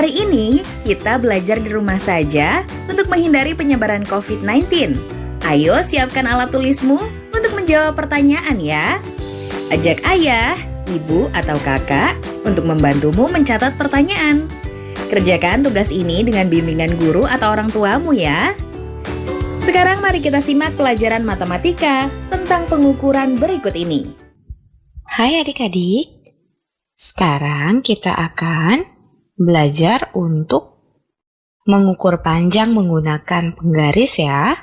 Hari ini kita belajar di rumah saja untuk menghindari penyebaran COVID-19. Ayo siapkan alat tulismu untuk menjawab pertanyaan ya. Ajak ayah, ibu, atau kakak untuk membantumu mencatat pertanyaan. Kerjakan tugas ini dengan bimbingan guru atau orang tuamu ya. Sekarang mari kita simak pelajaran matematika tentang pengukuran berikut ini. Hai adik-adik, sekarang kita akan belajar untuk mengukur panjang menggunakan penggaris ya.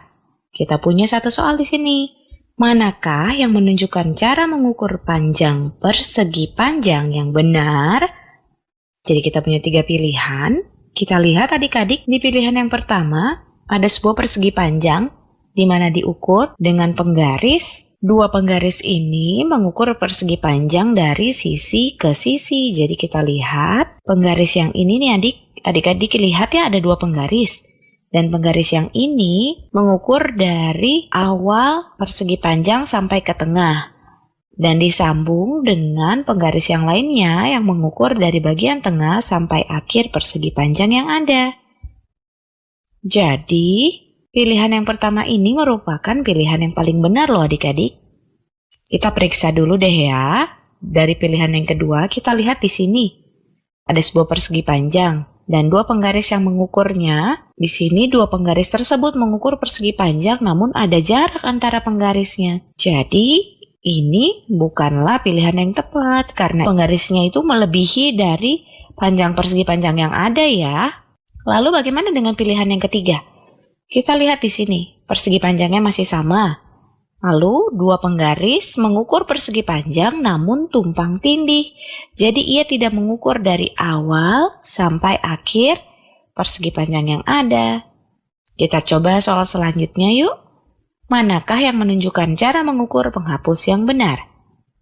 Kita punya satu soal di sini. Manakah yang menunjukkan cara mengukur panjang persegi panjang yang benar? Jadi kita punya 3 pilihan. Kita lihat adik-adik di pilihan yang pertama, ada sebuah persegi panjang di mana diukur dengan penggaris. 2 penggaris ini mengukur persegi panjang dari sisi ke sisi. Jadi kita lihat penggaris yang ini nih adik-adik lihat ya, ada 2 penggaris. Dan penggaris yang ini mengukur dari awal persegi panjang sampai ke tengah. Dan disambung dengan penggaris yang lainnya yang mengukur dari bagian tengah sampai akhir persegi panjang yang ada. Jadi, pilihan yang pertama ini merupakan pilihan yang paling benar loh adik-adik. Kita periksa dulu deh ya. Dari pilihan yang kedua, kita lihat di sini. Ada sebuah persegi panjang dan 2 penggaris yang mengukurnya. Di sini 2 penggaris tersebut mengukur persegi panjang namun ada jarak antara penggarisnya. Jadi, ini bukanlah pilihan yang tepat karena penggarisnya itu melebihi dari panjang persegi panjang yang ada ya. Lalu bagaimana dengan pilihan yang ketiga? Kita lihat di sini, persegi panjangnya masih sama. Lalu 2 penggaris mengukur persegi panjang namun tumpang tindih. Jadi ia tidak mengukur dari awal sampai akhir persegi panjang yang ada. Kita coba soal selanjutnya yuk. Manakah yang menunjukkan cara mengukur penghapus yang benar?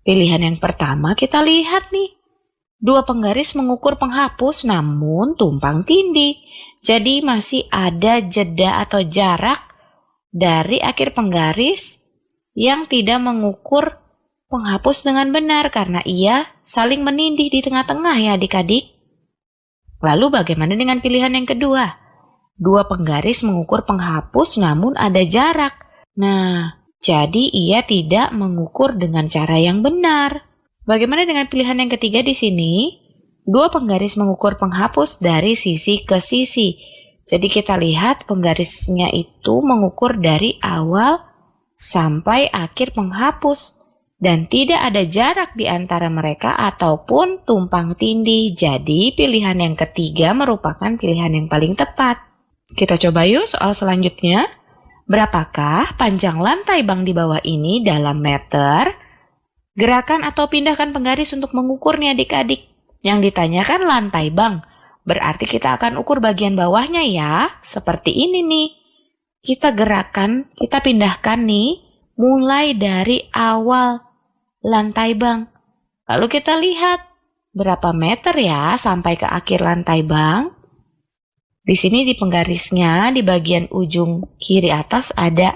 Pilihan yang pertama kita lihat nih. 2 penggaris mengukur penghapus namun tumpang tindih. Jadi masih ada jeda atau jarak dari akhir penggaris yang tidak mengukur penghapus dengan benar karena ia saling menindih di tengah-tengah ya adik-adik. Lalu bagaimana dengan pilihan yang kedua? 2 penggaris mengukur penghapus namun ada jarak. Nah, jadi ia tidak mengukur dengan cara yang benar. Bagaimana dengan pilihan yang ketiga di sini? 2 penggaris mengukur penghapus dari sisi ke sisi. Jadi kita lihat penggarisnya itu mengukur dari awal sampai akhir penghapus. Dan tidak ada jarak di antara mereka ataupun tumpang tindih. Jadi pilihan yang ketiga merupakan pilihan yang paling tepat. Kita coba yuk soal selanjutnya. Berapakah panjang lantai bank di bawah ini dalam meter? Gerakan atau pindahkan penggaris untuk mengukurnya adik-adik. Yang ditanyakan lantai bank. Berarti kita akan ukur bagian bawahnya ya. Seperti ini nih. Kita gerakan, kita pindahkan nih. Mulai dari awal lantai bank. Lalu kita lihat berapa meter ya sampai ke akhir lantai bank. Di sini di penggarisnya di bagian ujung kiri atas ada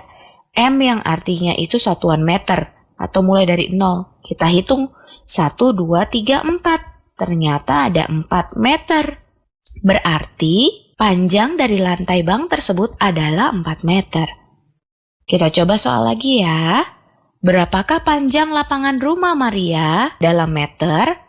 M yang artinya itu satuan meter atau mulai dari 0. Kita hitung 1, 2, 3, 4. Ternyata ada 4 meter. Berarti panjang dari lantai bank tersebut adalah 4 meter. Kita coba soal lagi ya. Berapakah panjang lapangan rumah Maria dalam meter?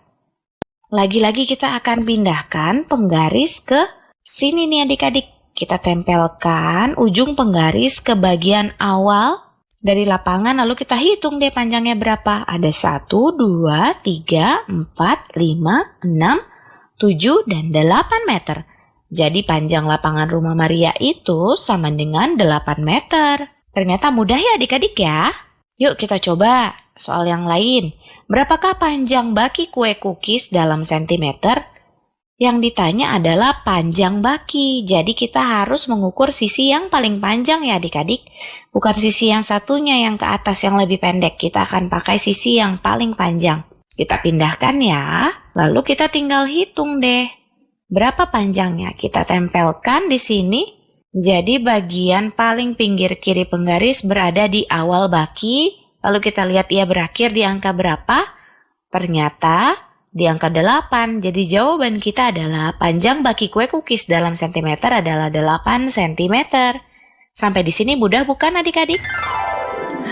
Lagi-lagi kita akan pindahkan penggaris ke sini nih adik-adik. Kita tempelkan ujung penggaris ke bagian awal dari lapangan lalu kita hitung deh panjangnya berapa. Ada 1, 2, 3, 4, 5, 6, 7, dan 8 meter. Jadi panjang lapangan rumah Maria itu sama dengan 8 meter. Ternyata mudah ya adik-adik ya. Yuk kita coba soal yang lain. Berapakah panjang baki kue cookies dalam sentimeter? Yang ditanya adalah panjang baki. Jadi kita harus mengukur sisi yang paling panjang ya adik-adik. Bukan sisi yang satunya yang ke atas yang lebih pendek. Kita akan pakai sisi yang paling panjang. Kita pindahkan ya. Lalu kita tinggal hitung deh. Berapa panjangnya? Kita tempelkan di sini. Jadi bagian paling pinggir kiri penggaris berada di awal baki. Lalu kita lihat ia berakhir di angka berapa. Ternyata di angka 8. Jadi jawaban kita adalah panjang baki kue cookies dalam sentimeter adalah 8 cm. Sampai di sini mudah bukan adik-adik?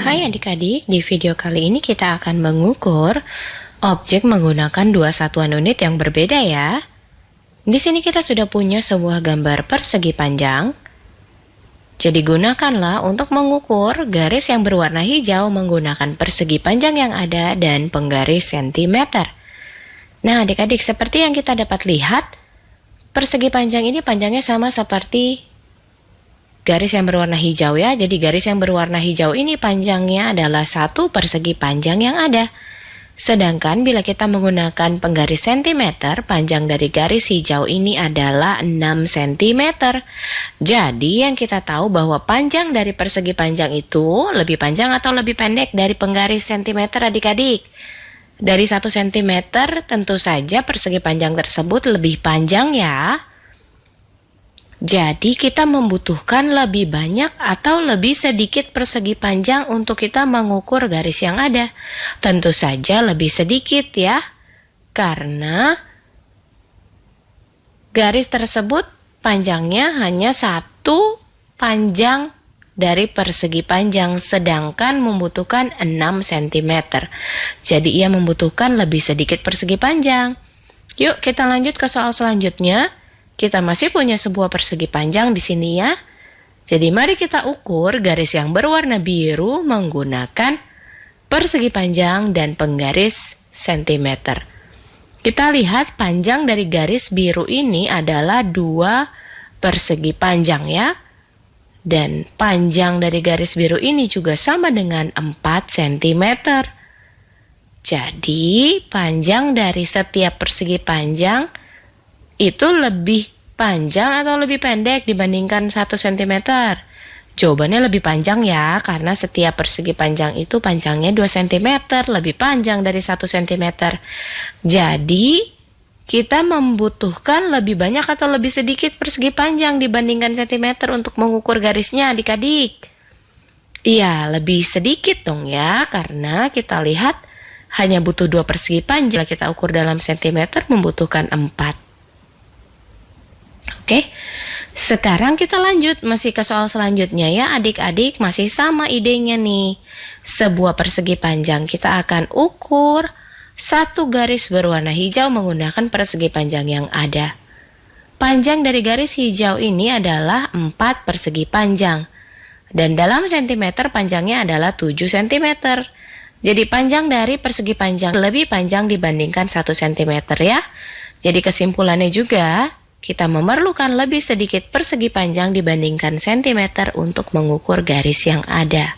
Hai adik-adik, di video kali ini kita akan mengukur objek menggunakan dua satuan unit yang berbeda ya. Di sini kita sudah punya sebuah gambar persegi panjang. Jadi gunakanlah untuk mengukur garis yang berwarna hijau menggunakan persegi panjang yang ada dan penggaris sentimeter. Nah adik-adik, seperti yang kita dapat lihat, persegi panjang ini panjangnya sama seperti garis yang berwarna hijau ya. Jadi garis yang berwarna hijau ini panjangnya adalah 1 persegi panjang yang ada. Sedangkan bila kita menggunakan penggaris sentimeter, panjang dari garis hijau ini adalah 6 cm. Jadi yang kita tahu bahwa panjang dari persegi panjang itu lebih panjang atau lebih pendek dari penggaris sentimeter adik-adik. Dari 1 cm tentu saja persegi panjang tersebut lebih panjang ya. Jadi kita membutuhkan lebih banyak atau lebih sedikit persegi panjang untuk kita mengukur garis yang ada. Tentu saja lebih sedikit ya, karena garis tersebut panjangnya hanya 1 panjang dari persegi panjang, sedangkan membutuhkan 6 cm. Jadi ia membutuhkan lebih sedikit persegi panjang. Yuk kita lanjut ke soal selanjutnya. Kita masih punya sebuah persegi panjang di sini ya. Jadi mari kita ukur garis yang berwarna biru menggunakan persegi panjang dan penggaris sentimeter. Kita lihat panjang dari garis biru ini adalah 2 persegi panjang ya. Dan panjang dari garis biru ini juga sama dengan 4 cm. Jadi panjang dari setiap persegi panjang itu lebih panjang atau lebih pendek dibandingkan 1 cm? Jawabannya lebih panjang ya, karena setiap persegi panjang itu panjangnya 2 cm, lebih panjang dari 1 cm. Jadi, kita membutuhkan lebih banyak atau lebih sedikit persegi panjang dibandingkan cm untuk mengukur garisnya adik-adik. Iya, lebih sedikit dong ya, karena kita lihat hanya butuh 2 persegi panjang. Jika kita ukur dalam cm membutuhkan 4. Oke, sekarang kita lanjut masih ke soal selanjutnya ya adik-adik, masih sama idenya nih. Sebuah persegi panjang kita akan ukur 1 garis berwarna hijau menggunakan persegi panjang yang ada. Panjang dari garis hijau ini adalah 4 persegi panjang. Dan dalam sentimeter panjangnya adalah 7 cm. Jadi panjang dari persegi panjang lebih panjang dibandingkan 1 cm ya. Jadi kesimpulannya juga, kita memerlukan lebih sedikit persegi panjang dibandingkan sentimeter untuk mengukur garis yang ada.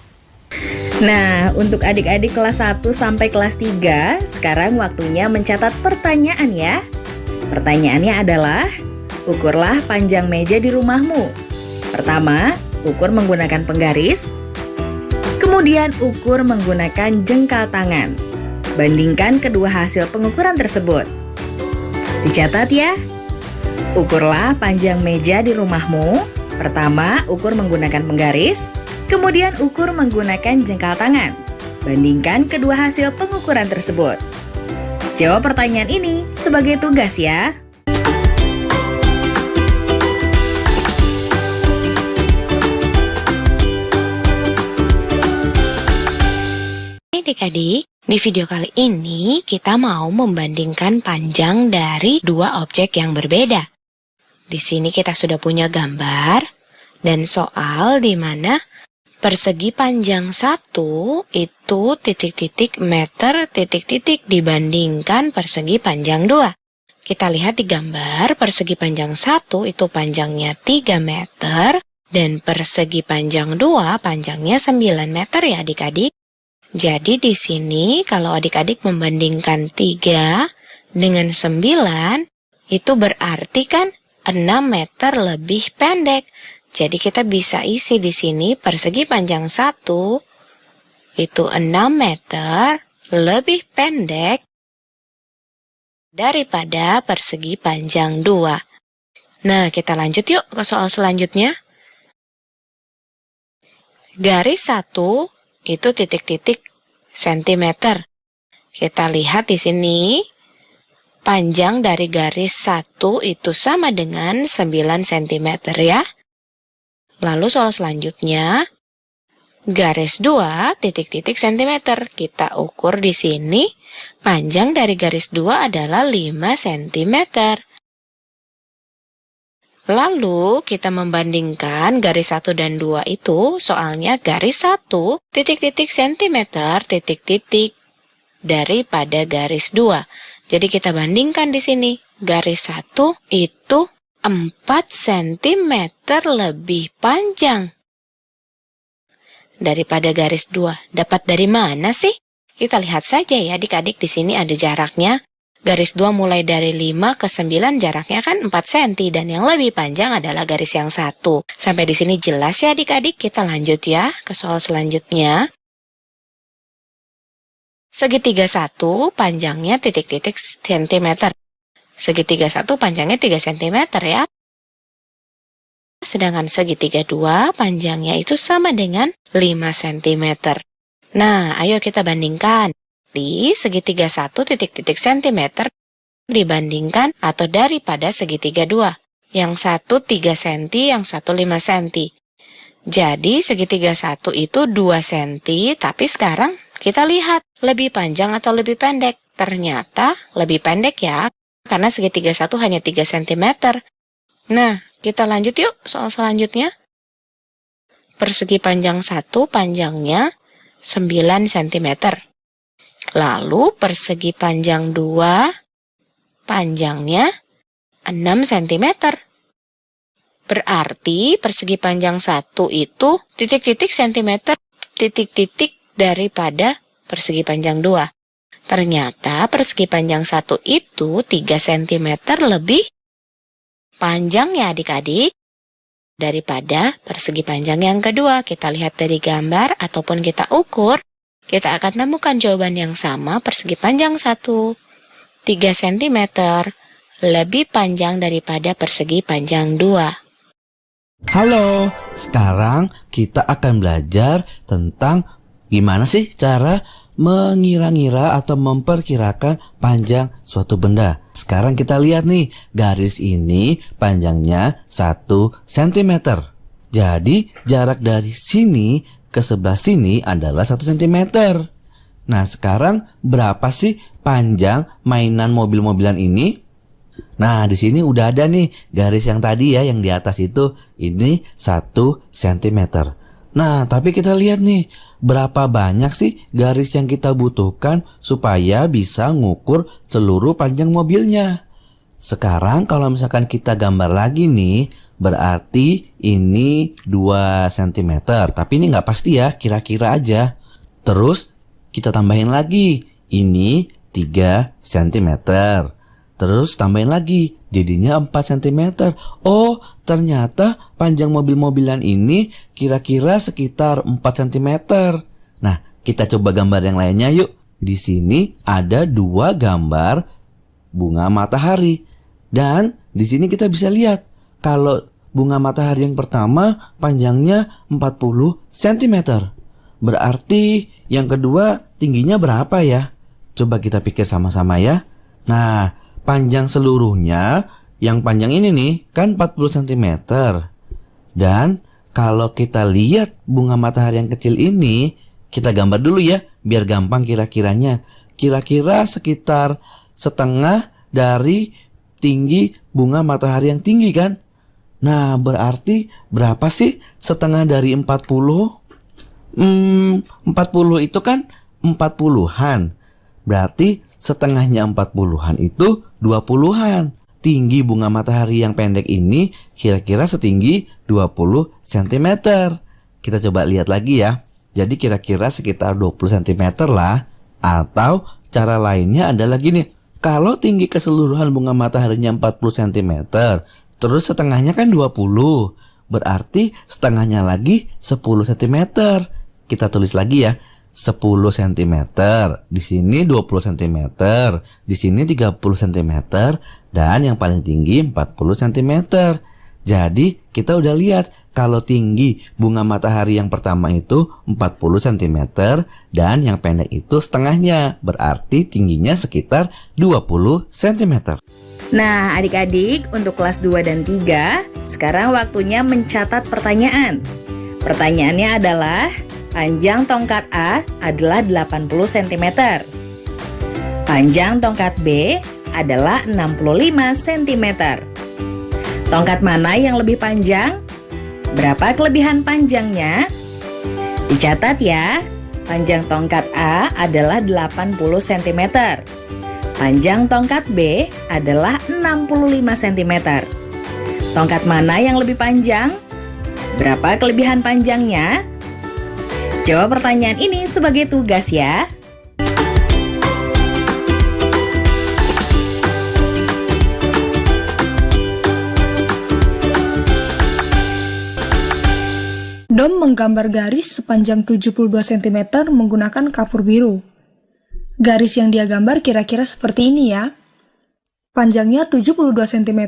Nah, untuk adik-adik kelas 1 sampai kelas 3, sekarang waktunya mencatat pertanyaan ya. Pertanyaannya adalah, ukurlah panjang meja di rumahmu. Pertama, ukur menggunakan penggaris. Kemudian ukur menggunakan jengkal tangan. Bandingkan kedua hasil pengukuran tersebut. Dicatat ya. Ukurlah panjang meja di rumahmu. Pertama, ukur menggunakan penggaris. Kemudian ukur menggunakan jengkal tangan. Bandingkan kedua hasil pengukuran tersebut. Jawab pertanyaan ini sebagai tugas ya. Adik-adik, di video kali ini kita mau membandingkan panjang dari 2 objek yang berbeda. Di sini kita sudah punya gambar dan soal di mana persegi panjang 1 itu titik-titik meter titik-titik dibandingkan persegi panjang 2. Kita lihat di gambar, persegi panjang 1 itu panjangnya 3 meter dan persegi panjang 2 panjangnya 9 meter ya adik-adik. Jadi di sini kalau adik-adik membandingkan 3 dengan 9, itu berarti kan 6 meter lebih pendek. Jadi kita bisa isi di sini persegi panjang 1 itu 6 meter lebih pendek daripada persegi panjang 2. Nah, kita lanjut yuk ke soal selanjutnya. Garis 1 itu titik-titik sentimeter. Kita lihat di sini Panjang dari garis 1 itu sama dengan 9 cm ya. Lalu soal selanjutnya, garis 2 titik-titik cm. Kita ukur di sini, panjang dari garis 2 adalah 5 cm. Lalu kita membandingkan garis 1 dan 2 itu, soalnya garis 1 titik-titik cm titik-titik daripada garis 2. Jadi kita bandingkan di sini. Garis 1 itu 4 cm lebih panjang daripada garis 2. Dapat dari mana sih? Kita lihat saja ya adik-adik, di sini ada jaraknya. Garis 2 mulai dari 5 ke 9 jaraknya kan 4 cm dan yang lebih panjang adalah garis yang 1. Sampai di sini jelas ya adik-adik? Kita lanjut ya ke soal selanjutnya. Segitiga 1 panjangnya titik-titik cm. Segitiga 1 panjangnya 3 cm ya. Sedangkan segitiga 2 panjangnya itu sama dengan 5 cm. Nah, ayo kita bandingkan. Di segitiga 1 titik-titik cm dibandingkan atau daripada segitiga 2. Yang 1 3 cm, yang 1 5 cm. Jadi segitiga 1 itu 2 cm, tapi sekarang kita lihat lebih panjang atau lebih pendek. Ternyata lebih pendek ya, karena segitiga 1 hanya 3 cm. Nah, kita lanjut yuk soal selanjutnya. Persegi panjang 1 panjangnya 9 cm. Lalu persegi panjang 2 panjangnya 6 cm. Berarti persegi panjang 1 itu titik-titik cm titik-titik daripada persegi panjang 2. Ternyata persegi panjang 1 itu 3 cm lebih panjang ya adik-adik daripada persegi panjang yang kedua. Kita lihat dari gambar ataupun kita ukur, kita akan temukan jawaban yang sama. Persegi panjang 1 3 cm lebih panjang daripada persegi panjang 2. Halo, sekarang kita akan belajar tentang gimana sih cara mengira-ngira atau memperkirakan panjang suatu benda. Sekarang kita lihat nih, garis ini panjangnya 1 cm. Jadi jarak dari sini ke sebelah sini adalah 1 cm. Nah, sekarang berapa sih panjang mainan mobil-mobilan ini? Nah, di sini udah ada nih garis yang tadi ya, yang di atas itu, ini 1 cm. Nah, tapi kita lihat nih, berapa banyak sih garis yang kita butuhkan supaya bisa ngukur seluruh panjang mobilnya. Sekarang kalau misalkan kita gambar lagi nih, berarti ini 2 cm. Tapi ini nggak pasti ya, kira-kira aja. Terus kita tambahin lagi, ini 3 cm. Terus tambahin lagi, jadinya 4 cm. Oh, ternyata panjang mobil-mobilan ini kira-kira sekitar 4 cm. Nah, kita coba gambar yang lainnya yuk. Di sini ada 2 gambar bunga matahari. Dan di sini kita bisa lihat, kalau bunga matahari yang pertama panjangnya 40 cm. Berarti yang kedua tingginya berapa ya? Coba kita pikir sama-sama ya. Nah, panjang seluruhnya, yang panjang ini nih, kan 40 cm. Dan kalau kita lihat bunga matahari yang kecil ini, kita gambar dulu ya, biar gampang kira-kiranya. Kira-kira sekitar setengah dari tinggi bunga matahari yang tinggi kan? Nah, berarti berapa sih setengah dari 40? 40 itu kan 40-an. Berarti setengahnya 40-an itu 20-an. Tinggi bunga matahari yang pendek ini kira-kira setinggi 20 cm. Kita coba lihat lagi ya. Jadi kira-kira sekitar 20 cm lah. Atau cara lainnya adalah gini. Kalau tinggi keseluruhan bunga mataharinya 40 cm, terus setengahnya kan 20. Berarti setengahnya lagi 10 cm. Kita tulis lagi ya. 10 cm, di sini 20 cm, di sini 30 cm, dan yang paling tinggi 40 cm. Jadi kita udah lihat kalau tinggi bunga matahari yang pertama itu 40 cm dan yang pendek itu setengahnya, berarti tingginya sekitar 20 cm. Nah, adik-adik, untuk kelas 2 dan 3, sekarang waktunya mencatat pertanyaan. Pertanyaannya adalah, panjang tongkat A adalah 80 cm. Panjang tongkat B adalah 65 cm. Tongkat mana yang lebih panjang? Berapa kelebihan panjangnya? Dicatat ya, panjang tongkat A adalah 80 cm. Panjang tongkat B adalah 65 cm. Tongkat mana yang lebih panjang? Berapa kelebihan panjangnya? Jawab pertanyaan ini sebagai tugas ya. Dom menggambar garis sepanjang 72 cm menggunakan kapur biru. Garis yang dia gambar kira-kira seperti ini ya. Panjangnya 72 cm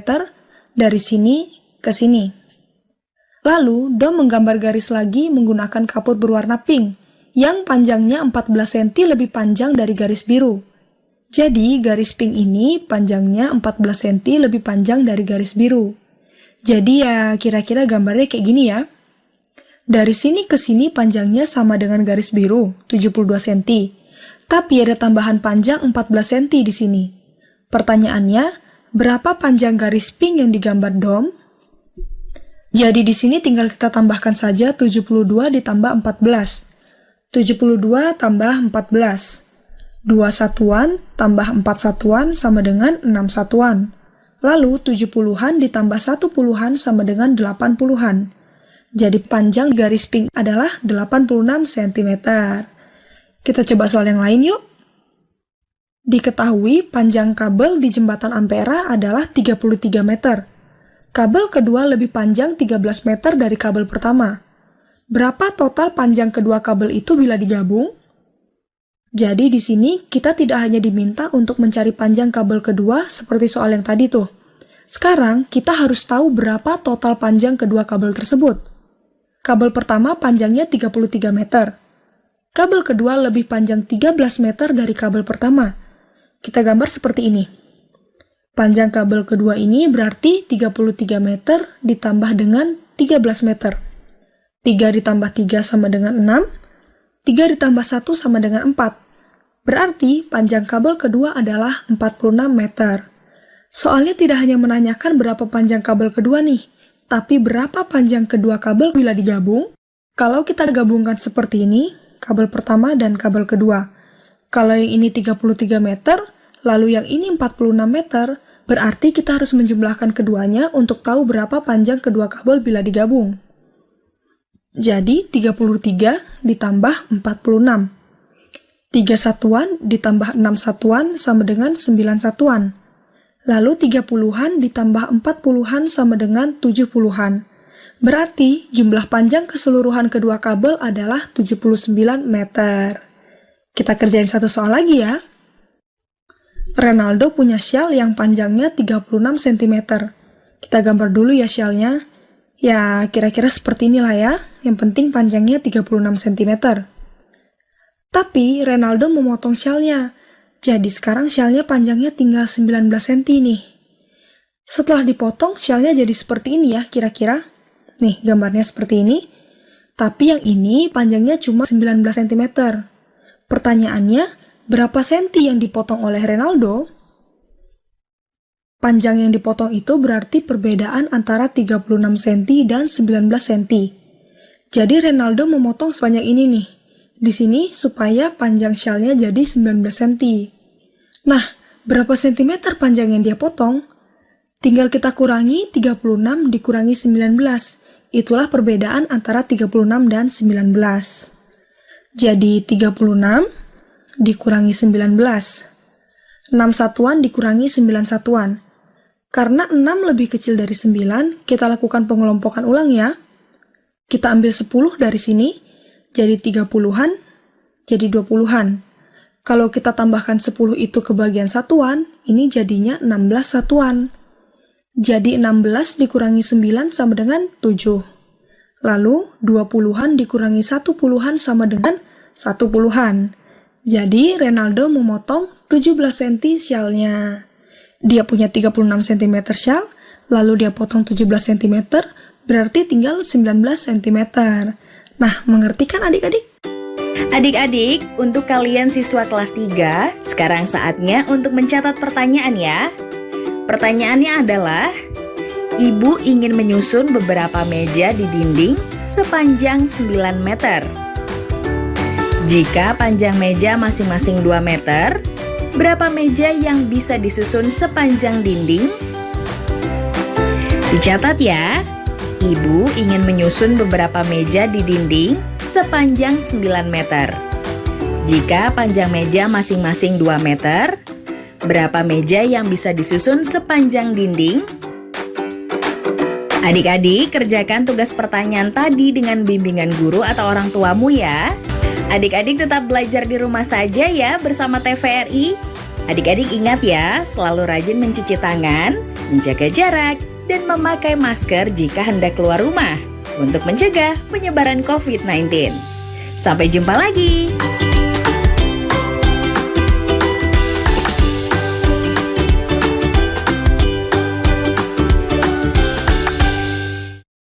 dari sini ke sini. Lalu, Dom menggambar garis lagi menggunakan kapur berwarna pink yang panjangnya 14 cm lebih panjang dari garis biru. Jadi, garis pink ini panjangnya 14 cm lebih panjang dari garis biru. Jadi ya kira-kira gambarnya kayak gini ya. Dari sini ke sini panjangnya sama dengan garis biru, 72 cm. Tapi ada tambahan panjang 14 cm di sini. Pertanyaannya, berapa panjang garis pink yang digambar Dom? Jadi di sini tinggal kita tambahkan saja 72 ditambah 14. 72 tambah 14. 2 satuan tambah 4 satuan sama dengan 6 satuan. Lalu 70-an ditambah 1 puluhan sama dengan 8 puluhan. Jadi panjang garis pink adalah 86 cm. Kita coba soal yang lain yuk. Diketahui panjang kabel di jembatan Ampera adalah 33 meter. Kabel kedua lebih panjang 13 meter dari kabel pertama. Berapa total panjang kedua kabel itu bila digabung? Jadi di sini kita tidak hanya diminta untuk mencari panjang kabel kedua seperti soal yang tadi tuh. Sekarang kita harus tahu berapa total panjang kedua kabel tersebut. Kabel pertama panjangnya 33 meter. Kabel kedua lebih panjang 13 meter dari kabel pertama. Kita gambar seperti ini. Panjang kabel kedua ini berarti 33 meter ditambah dengan 13 meter. 3 ditambah 3 sama dengan 6. 3 ditambah 1 sama dengan 4. Berarti panjang kabel kedua adalah 46 meter. Soalnya tidak hanya menanyakan berapa panjang kabel kedua nih, tapi berapa panjang kedua kabel bila digabung? Kalau kita gabungkan seperti ini, kabel pertama dan kabel kedua. Kalau yang ini 33 meter, lalu yang ini 46 meter, berarti kita harus menjumlahkan keduanya untuk tahu berapa panjang kedua kabel bila digabung. Jadi 33 ditambah 46. 3 satuan ditambah 6 satuan sama dengan 9 satuan. Lalu 30-an ditambah 40-an sama dengan 70-an. Berarti jumlah panjang keseluruhan kedua kabel adalah 79 meter. Kita kerjain satu soal lagi ya. Renaldo punya syal yang panjangnya 36 cm. Kita gambar dulu ya syalnya. Ya, kira-kira seperti inilah ya. Yang penting panjangnya 36 cm. Tapi Renaldo memotong syalnya. Jadi sekarang syalnya panjangnya tinggal 19 cm nih. Setelah dipotong, syalnya jadi seperti ini ya kira-kira. Nih, gambarnya seperti ini. Tapi yang ini panjangnya cuma 19 cm. Pertanyaannya, berapa senti yang dipotong oleh Renaldo? Panjang yang dipotong itu berarti perbedaan antara 36 cm dan 19 cm. Jadi Renaldo memotong sebanyak ini nih. Di sini supaya panjang syalnya jadi 19 cm. Nah, berapa sentimeter panjang yang dia potong? Tinggal kita kurangi 36 dikurangi 19. Itulah perbedaan antara 36 dan 19. Jadi 36 dikurangi 19. 6 satuan dikurangi 9 satuan. Karena 6 lebih kecil dari 9, kita lakukan pengelompokan ulang ya. Kita ambil 10 dari sini, jadi 30-an, jadi 20-an. Kalau kita tambahkan 10 itu ke bagian satuan, ini jadinya 16 satuan. Jadi 16 dikurangi 9 sama dengan 7. Lalu 20-an dikurangi 1/10 sama dengan 1/10. Jadi Renaldo memotong 17 cm syalnya. Dia punya 36 cm syal, lalu dia potong 17 cm, berarti tinggal 19 cm. Nah, mengerti kan adik-adik? Adik-adik, untuk kalian siswa kelas 3, sekarang saatnya untuk mencatat pertanyaan ya. Pertanyaannya adalah, Ibu ingin menyusun beberapa meja di dinding sepanjang 9 meter. Jika panjang meja masing-masing 2 meter, berapa meja yang bisa disusun sepanjang dinding? Dicatat ya, Ibu ingin menyusun beberapa meja di dinding sepanjang 9 meter. Jika panjang meja masing-masing 2 meter, berapa meja yang bisa disusun sepanjang dinding? Adik-adik, kerjakan tugas pertanyaan tadi dengan bimbingan guru atau orang tuamu ya. Adik-adik tetap belajar di rumah saja ya bersama TVRI. Adik-adik ingat ya, selalu rajin mencuci tangan, menjaga jarak, dan memakai masker jika hendak keluar rumah untuk mencegah penyebaran COVID-19. Sampai jumpa lagi.